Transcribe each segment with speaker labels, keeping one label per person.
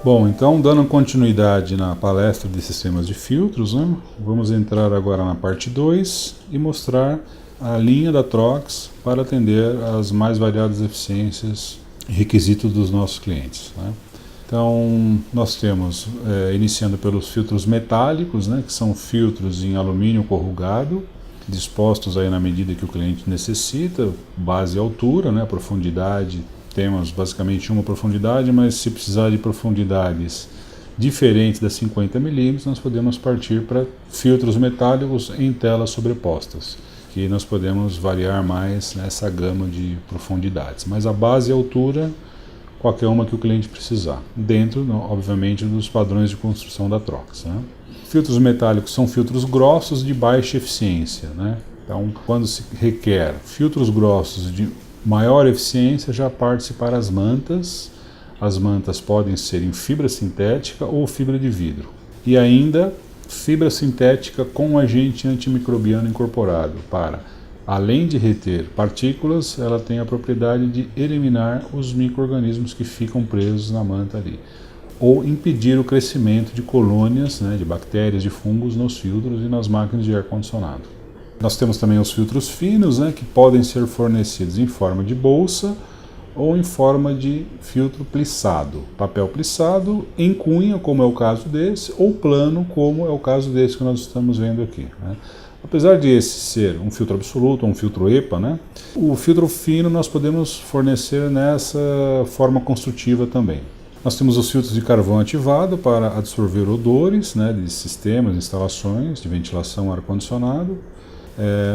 Speaker 1: Bom, então dando continuidade na palestra de sistemas de filtros, né, vamos entrar agora na parte 2 e mostrar a linha da Trox para atender às mais variadas eficiências e requisitos dos nossos clientes, né. Então nós temos, iniciando pelos filtros metálicos, né, que são filtros em alumínio corrugado, dispostos aí na medida que o cliente necessita, base e altura, né, profundidade. Temos basicamente uma profundidade, mas se precisar de profundidades diferentes das 50 milímetros, nós podemos partir para filtros metálicos em telas sobrepostas, que nós podemos variar mais nessa gama de profundidades. Mas a base e a altura, qualquer uma que o cliente precisar, dentro, obviamente, dos padrões de construção da Trox, né? Filtros metálicos são filtros grossos de baixa eficiência, né? Então, quando se requer filtros grossos de maior eficiência, já parte-se para as mantas. As mantas podem ser em fibra sintética ou fibra de vidro. E ainda, fibra sintética com agente antimicrobiano incorporado para, além de reter partículas, ela tem a propriedade de eliminar os micro-organismos que ficam presos na manta ali, ou impedir o crescimento de colônias, né, de bactérias, de fungos nos filtros e nas máquinas de ar-condicionado. Nós temos também os filtros finos, né, que podem ser fornecidos em forma de bolsa ou em forma de filtro plissado, papel plissado em cunha, como é o caso desse, ou plano, como é o caso desse que nós estamos vendo aqui, né. Apesar de esse ser um filtro absoluto, um filtro EPA, né, o filtro fino nós podemos fornecer nessa forma construtiva também. Nós temos os filtros de carvão ativado para absorver odores, né, de sistemas, instalações de ventilação, ar-condicionado.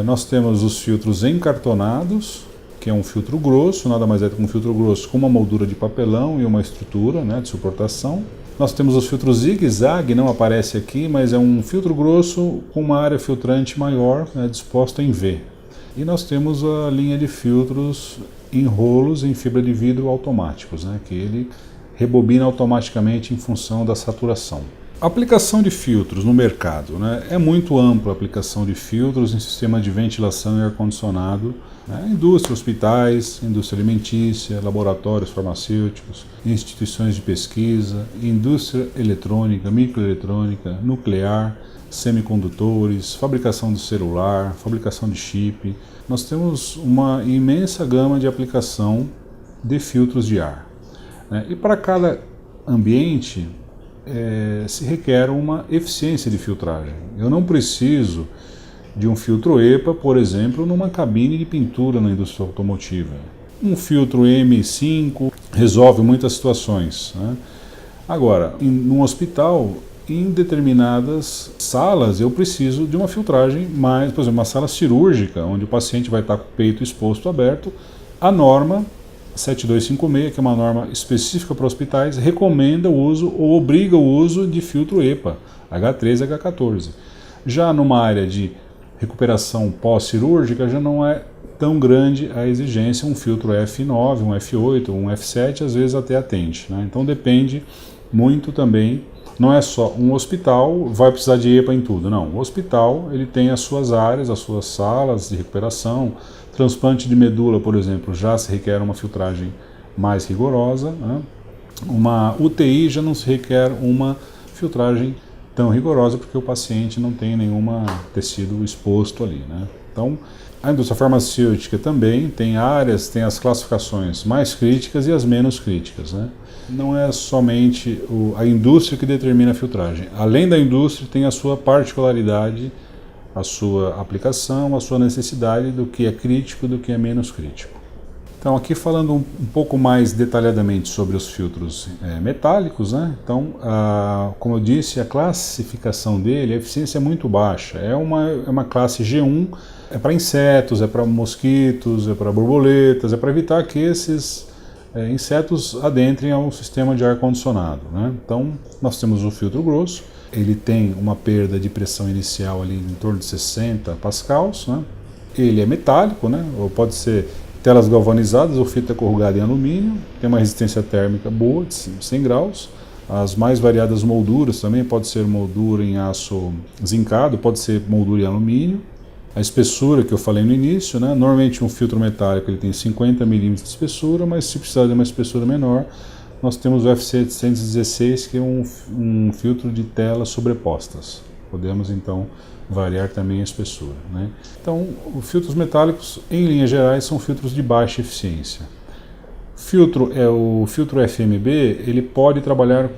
Speaker 1: Nós temos os filtros encartonados, que é um filtro grosso, nada mais é que um filtro grosso com uma moldura de papelão e uma estrutura, né, de suportação. Nós temos os filtros zigue-zague, não aparece aqui, mas é um filtro grosso com uma área filtrante maior, né, disposta em V. E nós temos a linha de filtros em rolos em fibra de vidro automáticos, né, que ele rebobina automaticamente em função da saturação. A aplicação de filtros no mercado, né, é muito ampla a aplicação de filtros em sistema de ventilação e ar-condicionado, né, indústria, hospitais, indústria alimentícia, laboratórios farmacêuticos, instituições de pesquisa, indústria eletrônica, microeletrônica, nuclear, semicondutores, fabricação de celular, fabricação de chip. Nós temos uma imensa gama de aplicação de filtros de ar, né, e para cada ambiente se requer uma eficiência de filtragem. Eu não preciso de um filtro EPA, por exemplo, numa cabine de pintura na indústria automotiva. Um filtro M5 resolve muitas situações, né? Agora, num hospital, em determinadas salas, eu preciso de uma filtragem mais, por exemplo, uma sala cirúrgica, onde o paciente vai estar com o peito exposto aberto. A norma 7256, que é uma norma específica para hospitais, recomenda o uso ou obriga o uso de filtro EPA, H13 e H14. Já numa área de recuperação pós-cirúrgica, já não é tão grande a exigência, um filtro F9, um F8, um F7, às vezes até atende, né? Então depende muito também, não é só um hospital vai precisar de EPA em tudo, não. O hospital ele tem as suas áreas, as suas salas de recuperação. Transplante de medula, por exemplo, já se requer uma filtragem mais rigorosa, né? Uma UTI já não se requer uma filtragem tão rigorosa, porque o paciente não tem nenhum tecido exposto ali, né? Então, a indústria farmacêutica também tem áreas, tem as classificações mais críticas e as menos críticas, né? Não é somente a indústria que determina a filtragem. Além da indústria, tem a sua particularidade, a sua aplicação, a sua necessidade do que é crítico e do que é menos crítico. Então, aqui falando um pouco mais detalhadamente sobre os filtros metálicos, né? Então, como eu disse, a classificação dele, a eficiência é muito baixa. É uma classe G1, é para insetos, é para mosquitos, é para borboletas, é para evitar que esses insetos adentrem ao sistema de ar-condicionado, né? Então, nós temos o filtro grosso. Ele tem uma perda de pressão inicial ali em torno de 60 pascals, né? Ele é metálico, né? Ou pode ser telas galvanizadas ou fita corrugada em alumínio, tem uma resistência térmica boa, de 100 graus. As mais variadas molduras também, pode ser moldura em aço zincado, pode ser moldura em alumínio. A espessura que eu falei no início, né? Normalmente um filtro metálico ele tem 50 milímetros de espessura, mas se precisar de uma espessura menor, nós temos o F716, que é um filtro de telas sobrepostas. Podemos então variar também a espessura, né? Então, os filtros metálicos, em linhas gerais, são filtros de baixa eficiência. O filtro FMB, ele pode trabalhar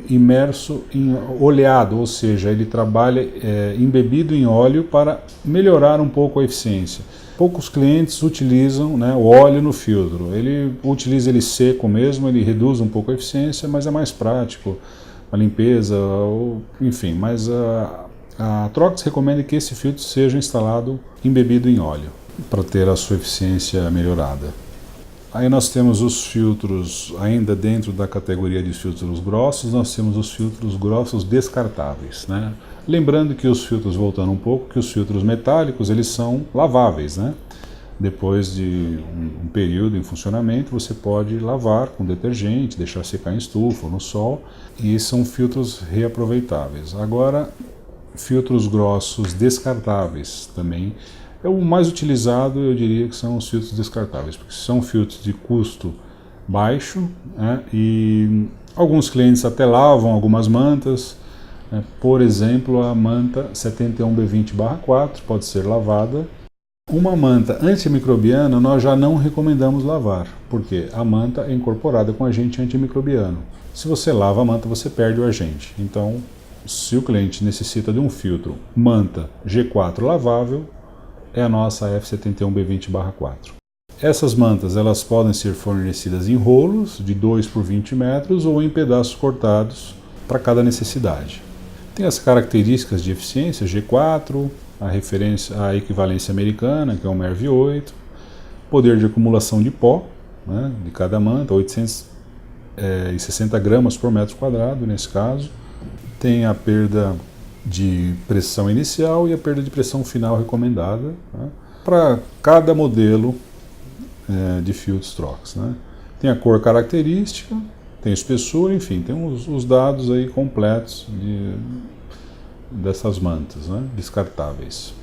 Speaker 1: imerso em oleado, ou seja, ele trabalha embebido em óleo para melhorar um pouco a eficiência. Poucos clientes utilizam, né, o óleo no filtro. Ele utiliza ele seco mesmo, ele reduz um pouco a eficiência, mas é mais prático a limpeza, enfim. Mas a Trox recomenda que esse filtro seja instalado embebido em óleo para ter a sua eficiência melhorada. Aí nós temos os filtros, ainda dentro da categoria de filtros grossos, nós temos os filtros grossos descartáveis, né? Lembrando que os filtros, voltando um pouco, que os filtros metálicos, eles são laváveis, né? Depois de um período em funcionamento, você pode lavar com detergente, deixar secar em estufa ou no sol, e são filtros reaproveitáveis. Agora, filtros grossos descartáveis também. O mais utilizado, eu diria que são os filtros descartáveis, porque são filtros de custo baixo, né, e alguns clientes até lavam algumas mantas, né, por exemplo, a manta 71B20/4 pode ser lavada. Uma manta antimicrobiana nós já não recomendamos lavar, porque a manta é incorporada com agente antimicrobiano. Se você lava a manta, você perde o agente. Então, se o cliente necessita de um filtro manta G4 lavável, é a nossa F71B20/4. Essas mantas elas podem ser fornecidas em rolos de 2 por 20 metros ou em pedaços cortados para cada necessidade. Tem as características de eficiência G4, a equivalência americana, que é o MERV8, poder de acumulação de pó, né, de cada manta, 860 gramas por metro quadrado nesse caso. Tem a perda de pressão inicial e a perda de pressão final recomendada, né, para cada modelo de filtros Trox, né. Tem a cor característica, tem espessura, enfim, tem os dados aí completos dessas mantas, né, descartáveis.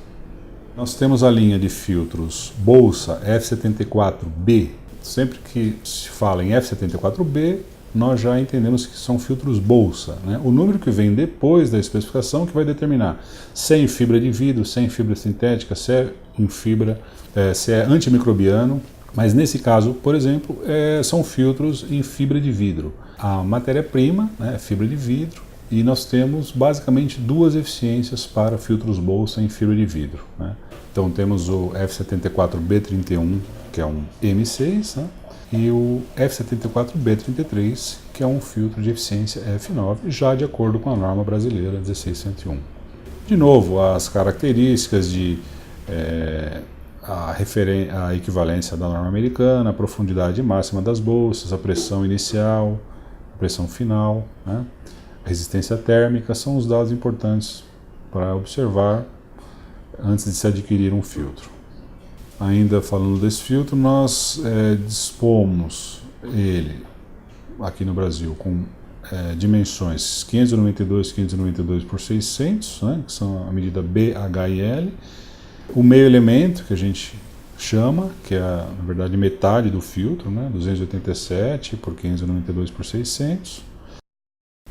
Speaker 1: Nós temos a linha de filtros bolsa F74B. Sempre que se fala em F74B, nós já entendemos que são filtros bolsa, né? O número que vem depois da especificação que vai determinar se é em fibra de vidro, se é em fibra sintética, se é em fibra, se é antimicrobiano. Mas nesse caso, por exemplo, são filtros em fibra de vidro. A matéria-prima, né, é fibra de vidro, e nós temos basicamente duas eficiências para filtros bolsa em fibra de vidro, né? Então temos o F74B31, que é um M6, né? E o F74B33, que é um filtro de eficiência F9, já de acordo com a norma brasileira 16101. De novo, as características de a equivalência da norma americana, a profundidade máxima das bolsas, a pressão inicial, a pressão final, né? A resistência térmica são os dados importantes para observar antes de se adquirir um filtro. Ainda falando desse filtro, nós dispomos ele aqui no Brasil com dimensões 592 por 600, né, que são a medida BHIL, o meio elemento que a gente chama, que é na verdade metade do filtro, né, 287 por 592 por 600.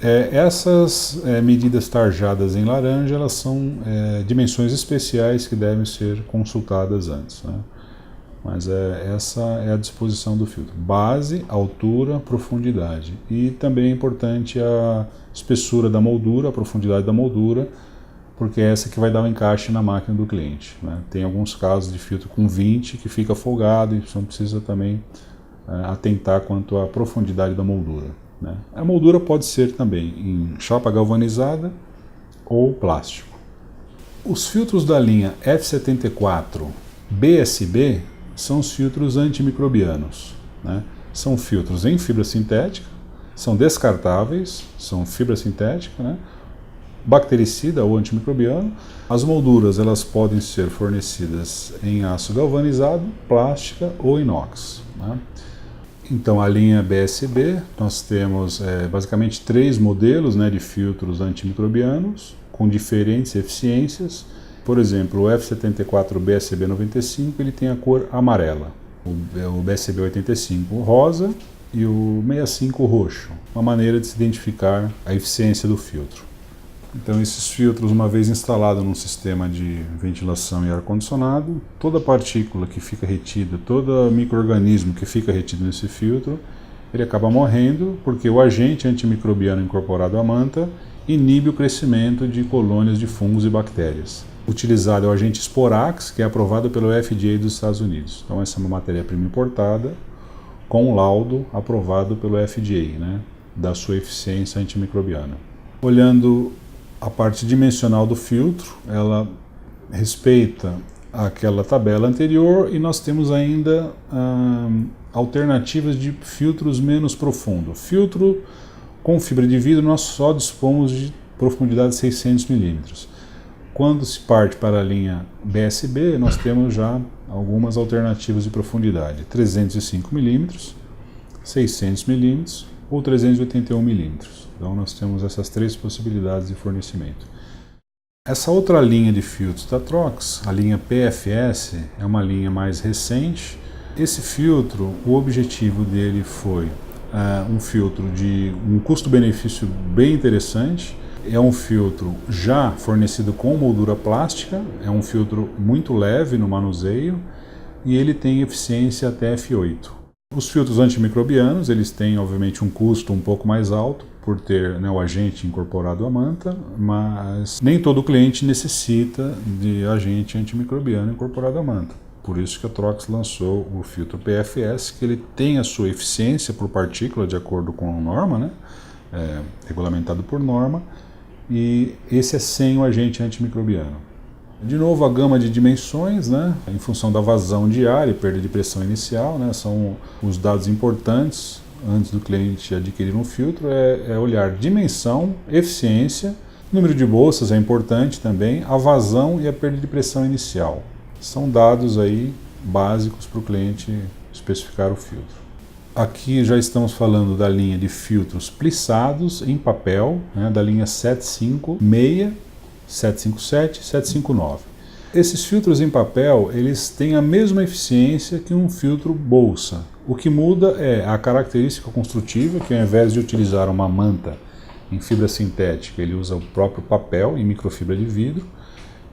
Speaker 1: Essas medidas tarjadas em laranja, elas são dimensões especiais que devem ser consultadas antes, né? Mas essa é a disposição do filtro. Base, altura, profundidade. E também é importante a espessura da moldura, a profundidade da moldura, porque é essa que vai dar o encaixe na máquina do cliente, né? Tem alguns casos de filtro com 20 que fica folgado, e você precisa também atentar quanto à profundidade da moldura, né? A moldura pode ser também em chapa galvanizada ou plástico. Os filtros da linha F74 BSB são os filtros antimicrobianos, né? São filtros em fibra sintética, são descartáveis, são fibra sintética, né? Bactericida ou antimicrobiano. As molduras elas podem ser fornecidas em aço galvanizado, plástica ou inox, né? Então, a linha BSB, nós temos basicamente 3 modelos, né, de filtros antimicrobianos com diferentes eficiências. Por exemplo, o F74 BSB 95 ele tem a cor amarela, o BSB 85 rosa e o 65 roxo, uma maneira de se identificar a eficiência do filtro. Então esses filtros, uma vez instalado num sistema de ventilação e ar-condicionado, toda partícula que fica retida, todo micro-organismo que fica retido nesse filtro, ele acaba morrendo porque o agente antimicrobiano incorporado à manta inibe o crescimento de colônias de fungos e bactérias. Utilizado é o agente Sporax, que é aprovado pelo FDA dos Estados Unidos. Então essa é uma matéria-prima importada com um laudo aprovado pelo FDA, né, da sua eficiência antimicrobiana. Olhando a parte dimensional do filtro, ela respeita aquela tabela anterior e nós temos ainda alternativas de filtros menos profundos. Filtro com fibra de vidro nós só dispomos de profundidade de 600 milímetros. Quando se parte para a linha BSB, nós temos já algumas alternativas de profundidade, 305 milímetros, 600 milímetros ou 381 milímetros. Então nós temos essas três possibilidades de fornecimento. Essa outra linha de filtros da Trox, a linha PFS, é uma linha mais recente. Esse filtro, o objetivo dele foi um filtro de um custo-benefício bem interessante. É um filtro já fornecido com moldura plástica, é um filtro muito leve no manuseio e ele tem eficiência até F8. Os filtros antimicrobianos, eles têm obviamente um custo um pouco mais alto por ter, né, o agente incorporado à manta, mas nem todo cliente necessita de agente antimicrobiano incorporado à manta. Por isso que a Trox lançou o filtro PFS, que ele tem a sua eficiência por partícula de acordo com a norma, né, regulamentado por norma, e esse é sem o agente antimicrobiano. De novo, a gama de dimensões, né, em função da vazão de ar e perda de pressão inicial, né, são os dados importantes antes do cliente adquirir um filtro, é olhar dimensão, eficiência, número de bolsas é importante também, a vazão e a perda de pressão inicial. São dados aí básicos para o cliente especificar o filtro. Aqui já estamos falando da linha de filtros plissados em papel, né, da linha 756, 757 e 759. Esses filtros em papel, eles têm a mesma eficiência que um filtro bolsa. O que muda é a característica construtiva, que ao invés de utilizar uma manta em fibra sintética, ele usa o próprio papel em microfibra de vidro,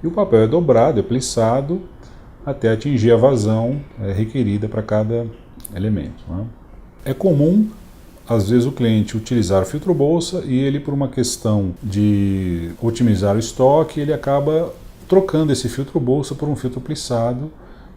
Speaker 1: e o papel é dobrado, é plissado, até atingir a vazão requerida para cada elemento, né? É comum, às vezes, o cliente utilizar o filtro bolsa e ele, por uma questão de otimizar o estoque, ele acaba trocando esse filtro bolsa por um filtro plissado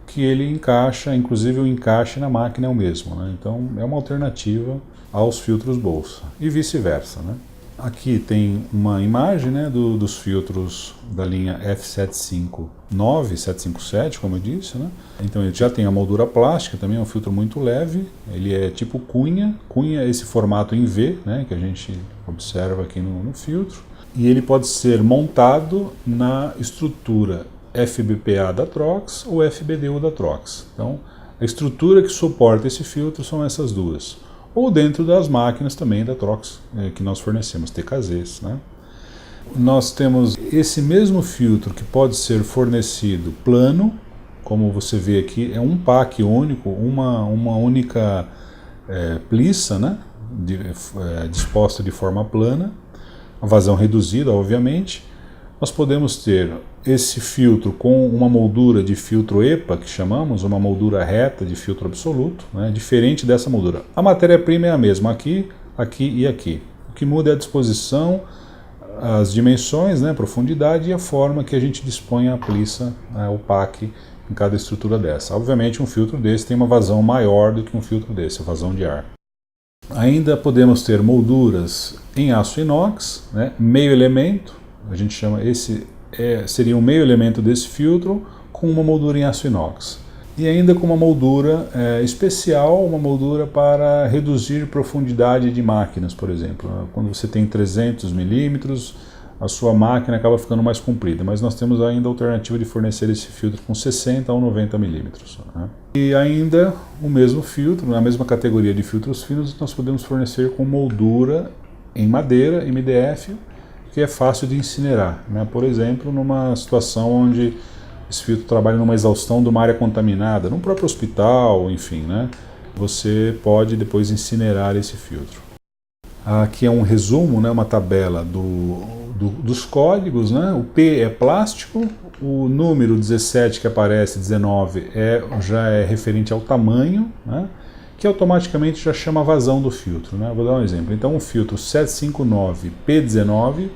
Speaker 1: que ele encaixa, inclusive o encaixe na máquina é o mesmo, né? Então é uma alternativa aos filtros bolsa e vice-versa, né? Aqui tem uma imagem, né, dos filtros da linha F759, 757, como eu disse, né? Então ele já tem a moldura plástica, também é um filtro muito leve, ele é tipo cunha é esse formato em V, né, que a gente observa aqui no filtro, e ele pode ser montado na estrutura FBPA da Trox ou FBDU da Trox. Então a estrutura que suporta esse filtro são essas duas. Ou dentro das máquinas também da Trox que nós fornecemos, TKZs, né? Nós temos esse mesmo filtro que pode ser fornecido plano, como você vê aqui, é um pack único, uma única plissa, né? Disposta de forma plana, a vazão reduzida, obviamente. Nós podemos ter esse filtro com uma moldura de filtro EPA, que chamamos, uma moldura reta de filtro absoluto, né, diferente dessa moldura. A matéria-prima é a mesma aqui, aqui e aqui. O que muda é a disposição, as dimensões, né, profundidade e a forma que a gente dispõe a plissa, o pack, em cada estrutura dessa. Obviamente um filtro desse tem uma vazão maior do que um filtro desse, a vazão de ar. Ainda podemos ter molduras em aço inox, né, meio elemento, a gente chama seria um meio elemento desse filtro com uma moldura em aço inox. E ainda com uma moldura especial, uma moldura para reduzir profundidade de máquinas, por exemplo. Quando você tem 300 milímetros, a sua máquina acaba ficando mais comprida, mas nós temos ainda a alternativa de fornecer esse filtro com 60 ou 90 milímetros. Né? E ainda o mesmo filtro, na mesma categoria de filtros finos, nós podemos fornecer com moldura em madeira, MDF, que é fácil de incinerar, né? Por exemplo, numa situação onde esse filtro trabalha numa exaustão de uma área contaminada, num próprio hospital, enfim, né? você pode depois incinerar esse filtro. Aqui é um resumo, né, uma tabela dos códigos, né? O P é plástico, o número 17 que aparece, 19, já é referente ao tamanho, né? Que automaticamente já chama a vazão do filtro, né? Vou dar um exemplo. Então o filtro 759P19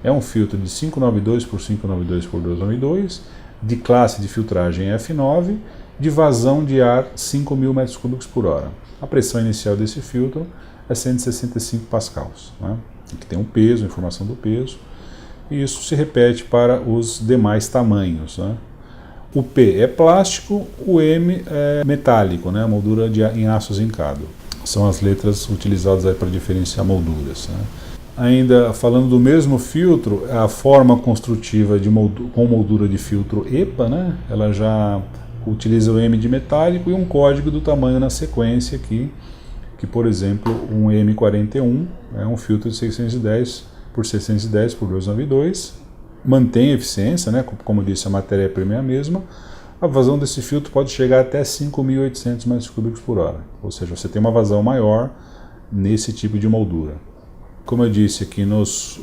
Speaker 1: é um filtro de 592 por 592 por 292, de classe de filtragem F9, de vazão de ar 5.000 metros cúbicos por hora. A pressão inicial desse filtro é 165 pascals, né? Aqui tem um peso, a informação do peso, e isso se repete para os demais tamanhos, né? O P é plástico, o M é metálico, né? Moldura em aço zincado. São as letras utilizadas para diferenciar molduras, né? Ainda falando do mesmo filtro, a forma construtiva com moldura de filtro EPA, né? Ela já utiliza o M de metálico e um código do tamanho na sequência aqui, que por exemplo um M41 é um filtro de 610 por 610 por 292, mantém eficiência, né? Como eu disse, a matéria-prima é a mesma. A vazão desse filtro pode chegar até 5.800 metros cúbicos por hora, ou seja, você tem uma vazão maior nesse tipo de moldura. Como eu disse aqui, nos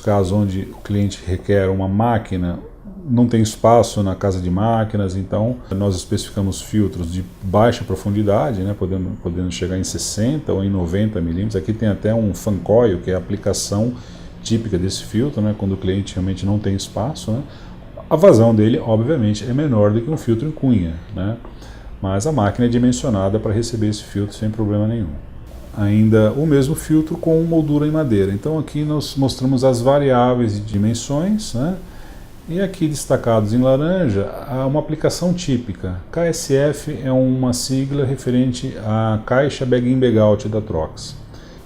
Speaker 1: casos onde o cliente requer uma máquina, não tem espaço na casa de máquinas, então nós especificamos filtros de baixa profundidade, né, podendo chegar em 60 ou em 90 milímetros. Aqui tem até um fan coil, que é a aplicação típica desse filtro, né, quando o cliente realmente não tem espaço, né. A vazão dele, obviamente, é menor do que um filtro em cunha, né, mas a máquina é dimensionada para receber esse filtro sem problema nenhum. Ainda o mesmo filtro com moldura em madeira. Então aqui nós mostramos as variáveis de dimensões, né? E aqui destacados em laranja há uma aplicação típica. KSF é uma sigla referente à caixa bag-in bag-out da Trox.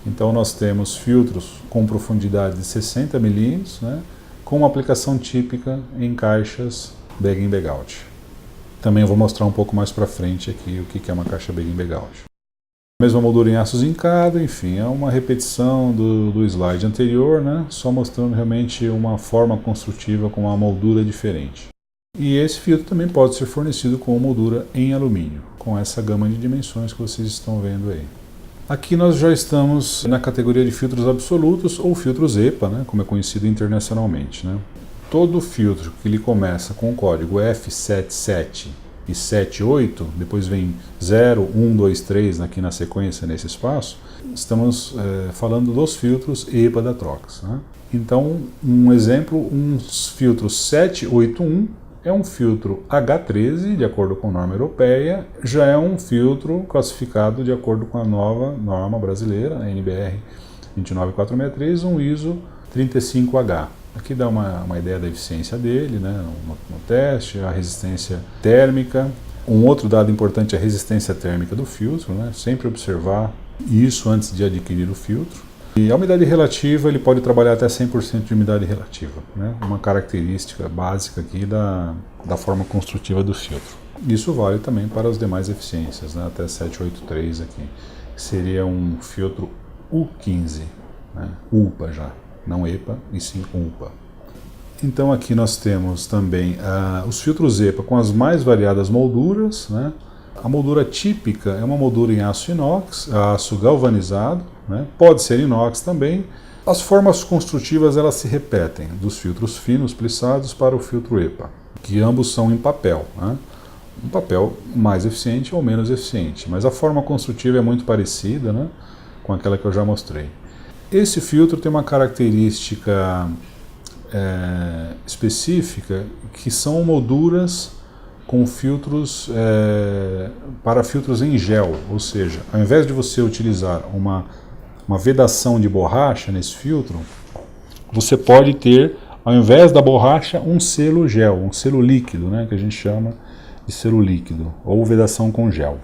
Speaker 1: Então nós temos filtros com profundidade de 60 milímetros, né? Com uma aplicação típica em caixas bag-in bag-out. Também eu vou mostrar um pouco mais para frente aqui o que é uma caixa bag-in bag-out. Mesma moldura em aço zincado, enfim, é uma repetição do slide anterior, né? Só mostrando realmente uma forma construtiva com uma moldura diferente. E esse filtro também pode ser fornecido com moldura em alumínio, com essa gama de dimensões que vocês estão vendo aí. Aqui nós já estamos na categoria de filtros absolutos ou filtros EPA, né? Como é conhecido internacionalmente, né? Todo filtro que ele começa com o código F77 e 78, depois vem 0, 1, 2, 3 aqui na sequência, nesse espaço, estamos falando dos filtros EPA da Trox, né? Então, um exemplo, um filtro 781 é um filtro H13, de acordo com a norma europeia, já é um filtro classificado de acordo com a nova norma brasileira, a NBR 29463, um ISO 35H. Aqui dá uma ideia da eficiência dele, né, no teste, a resistência térmica. Um outro dado importante é a resistência térmica do filtro, né, sempre observar isso antes de adquirir o filtro. E a umidade relativa, ele pode trabalhar até 100% de umidade relativa, né, uma característica básica aqui da forma construtiva do filtro. Isso vale também para as demais eficiências, né, até 783 aqui, que seria um filtro U15, né, UPA já. Não EPA, e sim UPA. Então aqui nós temos também os filtros EPA com as mais variadas molduras, né? A moldura típica é uma moldura em aço inox, aço galvanizado, né? Pode ser inox também. As formas construtivas elas se repetem, dos filtros finos plissados para o filtro EPA, que ambos são em papel, né? Um papel mais eficiente ou menos eficiente, mas a forma construtiva é muito parecida, né? Com aquela que eu já mostrei. Esse filtro tem uma característica específica, que são molduras com filtros para filtros em gel, ou seja, ao invés de você utilizar uma vedação de borracha nesse filtro, você pode ter, ao invés da borracha, um selo gel, um selo líquido, né, que a gente chama de selo líquido, ou vedação com gel.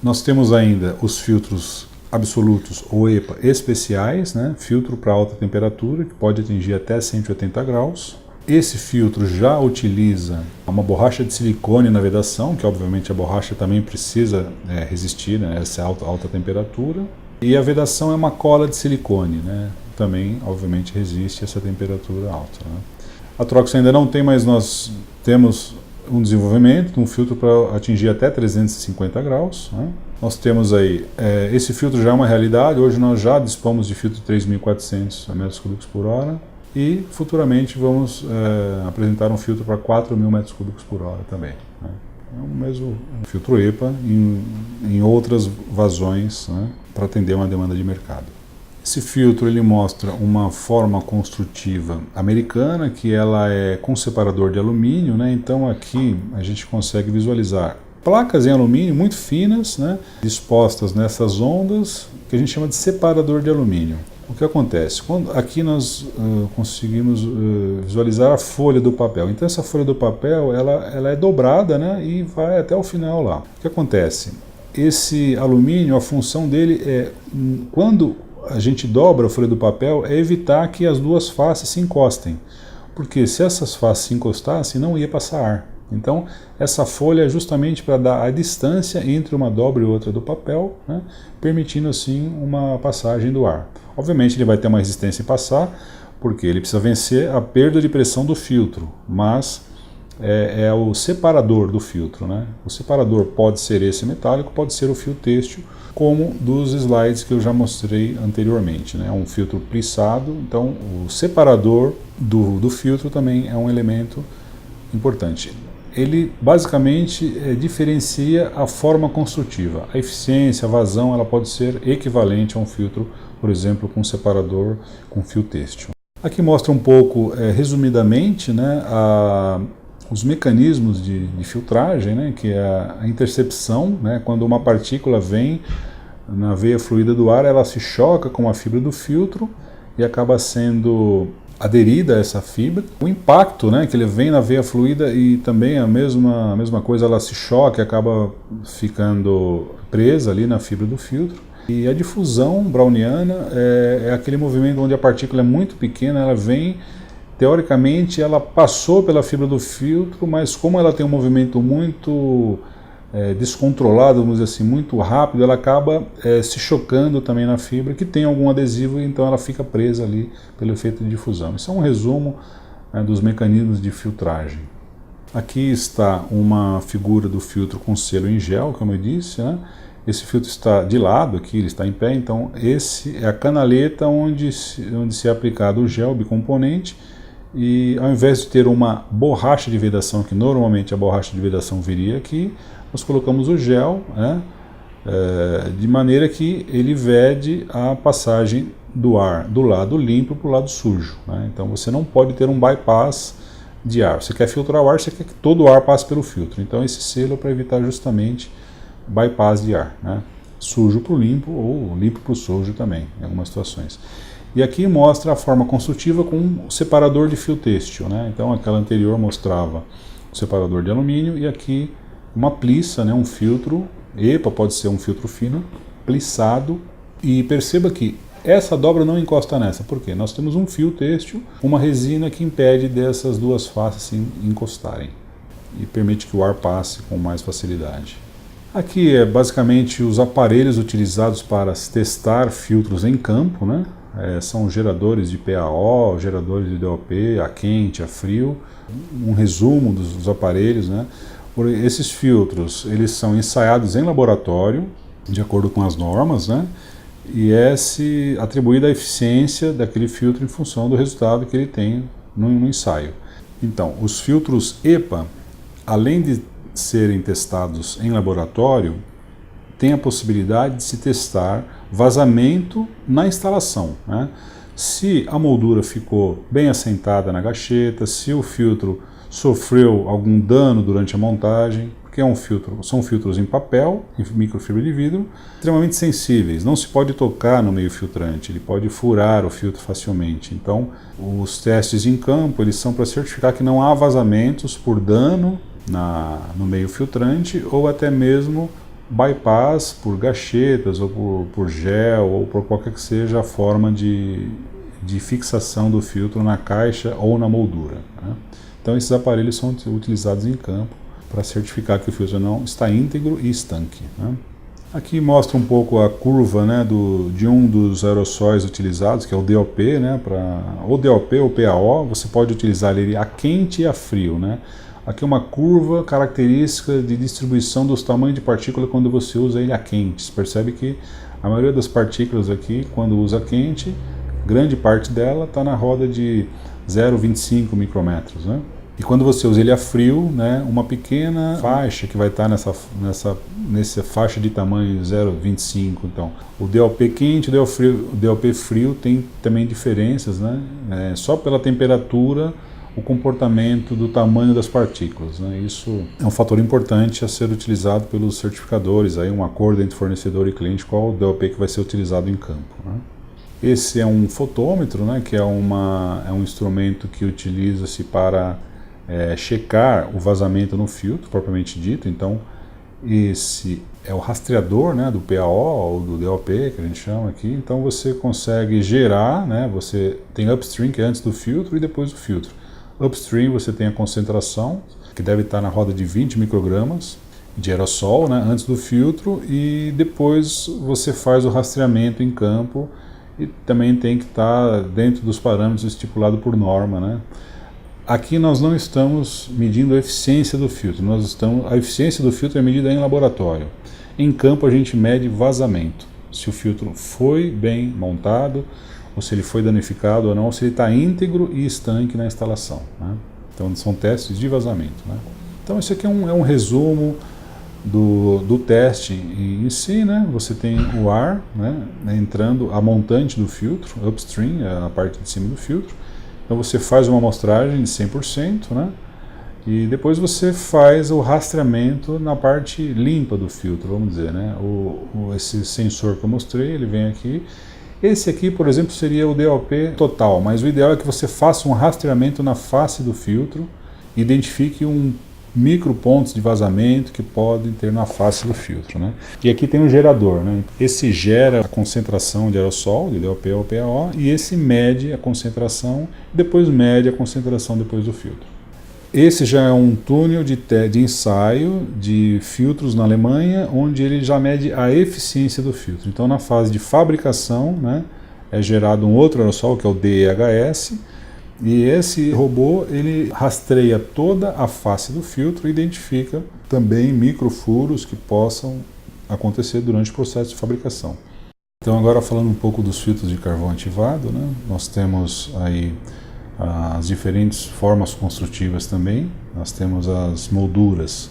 Speaker 1: Nós temos ainda os filtros absolutos ou EPA especiais, né? Filtro para alta temperatura, que pode atingir até 180 graus. Esse filtro já utiliza uma borracha de silicone na vedação, que obviamente a borracha também precisa resistir, né, essa alta temperatura. E a vedação é uma cola de silicone, né? Também obviamente resiste a essa temperatura alta, né? A Trox ainda não tem, mas nós temos um desenvolvimento de um filtro para atingir até 350 graus, né? Nós temos aí, esse filtro já é uma realidade, hoje nós já dispomos de filtro de 3.400 metros cúbicos por hora e futuramente vamos apresentar um filtro para 4.000 metros cúbicos por hora também, né? É o mesmo filtro EPA em outras vazões, né, para atender uma demanda de mercado. Esse filtro ele mostra uma forma construtiva americana, que ela é com separador de alumínio, né? Então aqui a gente consegue visualizar placas em alumínio muito finas, né, dispostas nessas ondas, que a gente chama de separador de alumínio. O que acontece? Aqui nós conseguimos visualizar a folha do papel. Então essa folha do papel ela é dobrada, né, e vai até o final lá. O que acontece? Esse alumínio, a função dele é, quando a gente dobra a folha do papel, é evitar que as duas faces se encostem. Porque se essas faces se encostassem, não ia passar ar. Então, essa folha é justamente para dar a distância entre uma dobra e outra do papel, né, permitindo assim uma passagem do ar. Obviamente ele vai ter uma resistência em passar, porque ele precisa vencer a perda de pressão do filtro, mas é o separador do filtro, né? O separador pode ser esse metálico, pode ser o fio têxtil, como dos slides que eu já mostrei anteriormente, né? Um filtro plissado, então o separador do filtro também é um elemento importante. Ele basicamente diferencia a forma construtiva. A eficiência, a vazão, ela pode ser equivalente a um filtro, por exemplo, com separador com fio têxtil. Aqui mostra um pouco, resumidamente, né, os mecanismos de filtragem, né, que é a intercepção, né, quando uma partícula vem na veia fluida do ar, ela se choca com a fibra do filtro e acaba sendo aderida a essa fibra. O impacto, né, que ele vem na veia fluida e também a mesma coisa, ela se choca e acaba ficando presa ali na fibra do filtro. E a difusão browniana é aquele movimento onde a partícula é muito pequena, ela vem, teoricamente, ela passou pela fibra do filtro, mas como ela tem um movimento muito descontrolado, vamos dizer assim, muito rápido, ela acaba se chocando também na fibra, que tem algum adesivo, e então ela fica presa ali pelo efeito de difusão. Isso é um resumo dos mecanismos de filtragem. Aqui está uma figura do filtro com selo em gel, como eu disse, né? Esse filtro está de lado aqui, ele está em pé, então esse é a canaleta onde se é aplicado o gel bicomponente, e ao invés de ter uma borracha de vedação, que normalmente a borracha de vedação viria aqui, nós colocamos o gel, né, de maneira que ele vede a passagem do ar do lado limpo para o lado sujo, né? Então você não pode ter um bypass de ar. Você quer filtrar o ar, você quer que todo o ar passe pelo filtro. Então esse selo é para evitar justamente bypass de ar, né? Sujo para o limpo ou limpo para o sujo também, em algumas situações. E aqui mostra a forma construtiva com o separador de fio têxtil, né? Então aquela anterior mostrava o separador de alumínio e aqui uma plissa, né? Um filtro EPA, pode ser um filtro fino, plissado. E perceba que essa dobra não encosta nessa, por quê? Nós temos um fio têxtil, uma resina que impede dessas duas faces se encostarem e permite que o ar passe com mais facilidade. Aqui é basicamente os aparelhos utilizados para testar filtros em campo, né? São geradores de PAO, geradores de DOP, a quente, a frio. Um resumo dos aparelhos, né? Esses filtros, eles são ensaiados em laboratório, de acordo com as normas, né? E é-se atribuída a eficiência daquele filtro em função do resultado que ele tem no ensaio. Então, os filtros EPA, além de serem testados em laboratório, tem a possibilidade de se testar vazamento na instalação, né? Se a moldura ficou bem assentada na gacheta, se o filtro sofreu algum dano durante a montagem, porque são filtros em papel, em microfibra de vidro, extremamente sensíveis, não se pode tocar no meio filtrante, ele pode furar o filtro facilmente. Então, os testes em campo, eles são para certificar que não há vazamentos por dano no meio filtrante, ou até mesmo bypass por gachetas, ou por gel, ou por qualquer que seja a forma de fixação do filtro na caixa ou na moldura, né? Então esses aparelhos são utilizados em campo para certificar que o filtro não está íntegro e estanque, né? Aqui mostra um pouco a curva, né, de um dos aerossóis utilizados, que é o DOP, né, ou DOP ou PAO. Você pode utilizar ele a quente e a frio, né? aqui uma curva característica de distribuição dos tamanhos de partícula quando você usa ele a quente. Você percebe que a maioria das partículas aqui, quando usa quente, grande parte dela está na roda de 0,25 micrômetros, né? E quando você usa ele a frio, né, uma pequena faixa que vai estar nessa faixa de tamanho 0,25. Então, o DLP quente e o DLP frio tem também diferenças, né? Só pela temperatura, o comportamento do tamanho das partículas, né? Isso é um fator importante a ser utilizado pelos certificadores, aí um acordo entre fornecedor e cliente, qual o DLP que vai ser utilizado em campo, né? Esse é um fotômetro, né, que é um instrumento que utiliza-se para checar o vazamento no filtro, propriamente dito. Então, esse é o rastreador, né, do PAO ou do DLP, que a gente chama aqui. Então, você consegue gerar, né, você tem upstream, que é antes do filtro, e depois do filtro. Upstream, você tem a concentração, que deve estar na roda de 20 microgramas de aerossol, né, antes do filtro, e depois você faz o rastreamento em campo, e também tem que estar dentro dos parâmetros estipulados por norma, né? Aqui nós não estamos medindo a eficiência do filtro, a eficiência do filtro é medida em laboratório. Em campo a gente mede vazamento, se o filtro foi bem montado, ou se ele foi danificado ou não, ou se ele está íntegro e estanque na instalação, né? Então são testes de vazamento, né? Então isso aqui é um resumo do teste em si, né? Você tem o ar, né, entrando, a montante do filtro, upstream, a parte de cima do filtro. Então você faz uma amostragem de 100%, né? E depois você faz o rastreamento na parte limpa do filtro, vamos dizer, né? Esse sensor que eu mostrei, ele vem aqui. Esse aqui, por exemplo, seria o DLP total, mas o ideal é que você faça um rastreamento na face do filtro, identifique micropontos de vazamento que podem ter na face do filtro, né? E aqui tem um gerador, né? Esse gera a concentração de aerossol, de DLP ou PAO, e esse mede a concentração, depois mede a concentração depois do filtro. Esse já é um túnel de ensaio de filtros na Alemanha, onde ele já mede a eficiência do filtro. Então, na fase de fabricação, né, é gerado um outro aerossol, que é o DEHS, e esse robô ele rastreia toda a face do filtro e identifica também microfuros que possam acontecer durante o processo de fabricação. Então, agora falando um pouco dos filtros de carvão ativado, né, nós temos aí as diferentes formas construtivas também. Nós temos as molduras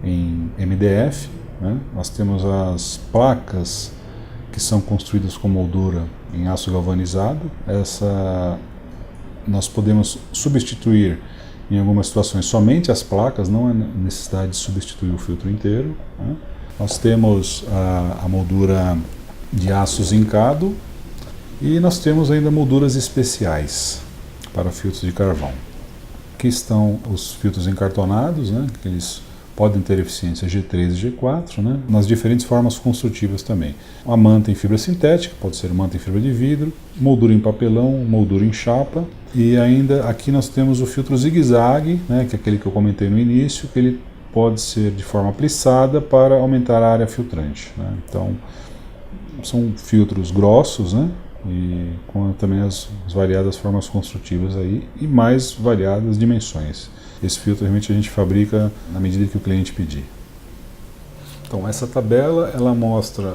Speaker 1: em MDF, né? Nós temos as placas que são construídas com moldura em aço galvanizado. Nós podemos substituir em algumas situações somente as placas, não há necessidade de substituir o filtro inteiro, né? Nós temos a moldura de aço zincado e nós temos ainda molduras especiais para filtros de carvão. Aqui estão os filtros encartonados, né, que eles podem ter eficiência G3 e G4, né, nas diferentes formas construtivas também. A manta em fibra sintética, pode ser manta em fibra de vidro, moldura em papelão, moldura em chapa, e ainda aqui nós temos o filtro zigue-zague, né, que é aquele que eu comentei no início, que ele pode ser de forma plissada para aumentar a área filtrante, né. Então, são filtros grossos, né, e com também as variadas formas construtivas aí e mais variadas dimensões. Esse filtro realmente a gente fabrica na medida que o cliente pedir. Então essa tabela ela mostra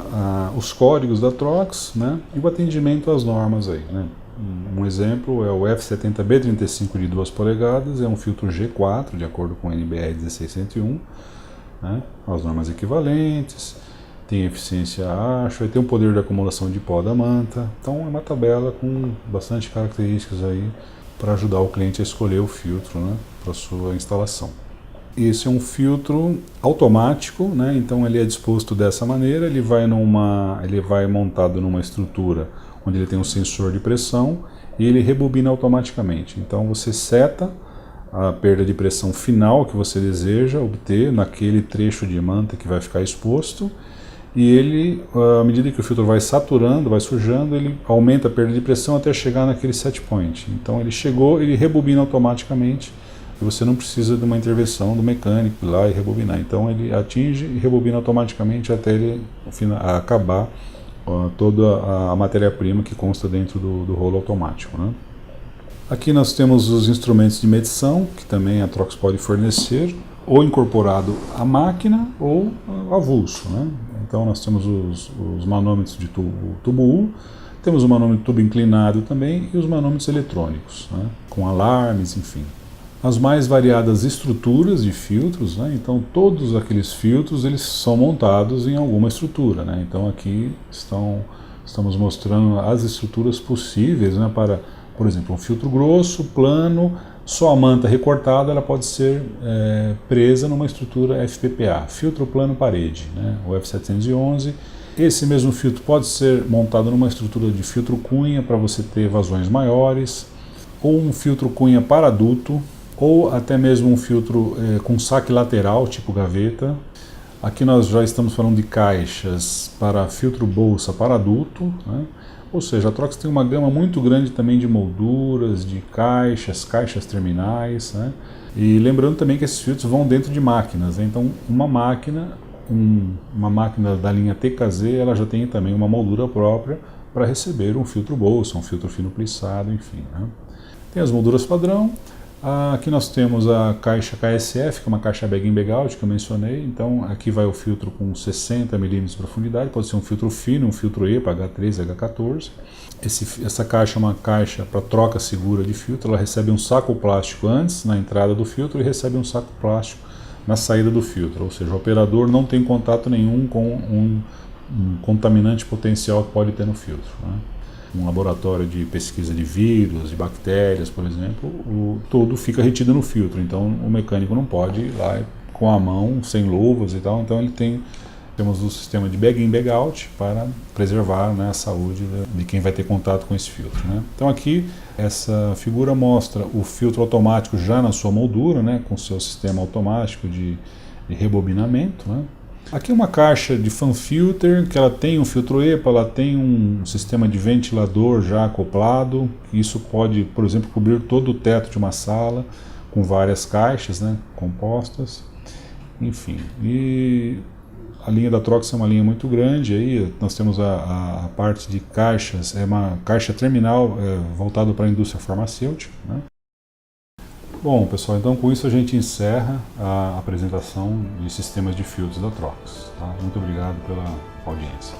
Speaker 1: os códigos da Trox, né, e o atendimento às normas aí, né. Um exemplo é o F70B35 de 2 polegadas, é um filtro G4 de acordo com o NBR 16101, né, as normas equivalentes. Tem eficiência ASHO, e tem um poder de acumulação de pó da manta. Então é uma tabela com bastante características aí para ajudar o cliente a escolher o filtro, né, para a sua instalação. Esse é um filtro automático, né, então ele é disposto dessa maneira, ele vai montado numa estrutura onde ele tem um sensor de pressão e ele rebobina automaticamente. Então você seta a perda de pressão final que você deseja obter naquele trecho de manta que vai ficar exposto. E ele, à medida que o filtro vai saturando, vai sujando, ele aumenta a perda de pressão até chegar naquele set point. Então ele chegou, ele rebobina automaticamente e você não precisa de uma intervenção do mecânico ir lá e rebobinar. Então ele atinge e rebobina automaticamente até ele acabar toda a matéria-prima que consta dentro do rolo automático, né? Aqui nós temos os instrumentos de medição, que também a Trox pode fornecer, ou incorporado à máquina ou avulso, né? Então nós temos os manômetros de tubo U, temos o manômetro de tubo inclinado também e os manômetros eletrônicos, né? Com alarmes, enfim. As mais variadas estruturas de filtros, né? Então todos aqueles filtros eles são montados em alguma estrutura, né? Então aqui estamos mostrando as estruturas possíveis, né, para, por exemplo, um filtro grosso, plano, só a manta recortada ela pode ser presa numa estrutura FPPA, filtro plano parede, né, o F711. Esse mesmo filtro pode ser montado numa estrutura de filtro cunha para você ter vazões maiores, ou um filtro cunha para duto, ou até mesmo um filtro com saque lateral, tipo gaveta. Aqui nós já estamos falando de caixas para filtro bolsa para adulto, né? Ou seja, a Trox tem uma gama muito grande também de molduras, de caixas terminais, né? E lembrando também que esses filtros vão dentro de máquinas, né? Então uma máquina da linha TKZ, ela já tem também uma moldura própria para receber um filtro bolsa, um filtro fino plissado, enfim, né? Tem as molduras padrão. Aqui nós temos a caixa KSF, que é uma caixa bag-in bag-out que eu mencionei. Então aqui vai o filtro com 60 mm de profundidade, pode ser um filtro fino, um filtro EPA H13, H14. Essa caixa é uma caixa para troca segura de filtro, ela recebe um saco plástico antes, na entrada do filtro, e recebe um saco plástico na saída do filtro, ou seja, o operador não tem contato nenhum com um contaminante potencial que pode ter no filtro, né? Um laboratório de pesquisa de vírus, de bactérias, por exemplo, tudo fica retido no filtro, então o mecânico não pode ir lá com a mão, sem luvas e tal, então temos o sistema de bag-in, bag-out para preservar, né, a saúde de quem vai ter contato com esse filtro, né? Então aqui essa figura mostra o filtro automático já na sua moldura, né, com seu sistema automático de rebobinamento, né? Aqui é uma caixa de fan filter, que ela tem um filtro EPA, ela tem um sistema de ventilador já acoplado, isso pode, por exemplo, cobrir todo o teto de uma sala, com várias caixas, né, compostas, enfim. E a linha da Trox é uma linha muito grande, aí nós temos a parte de caixas, é uma caixa terminal voltada para a indústria farmacêutica, né? Bom, pessoal, então com isso a gente encerra a apresentação de sistemas de filtros da Trox, tá? Muito obrigado pela audiência.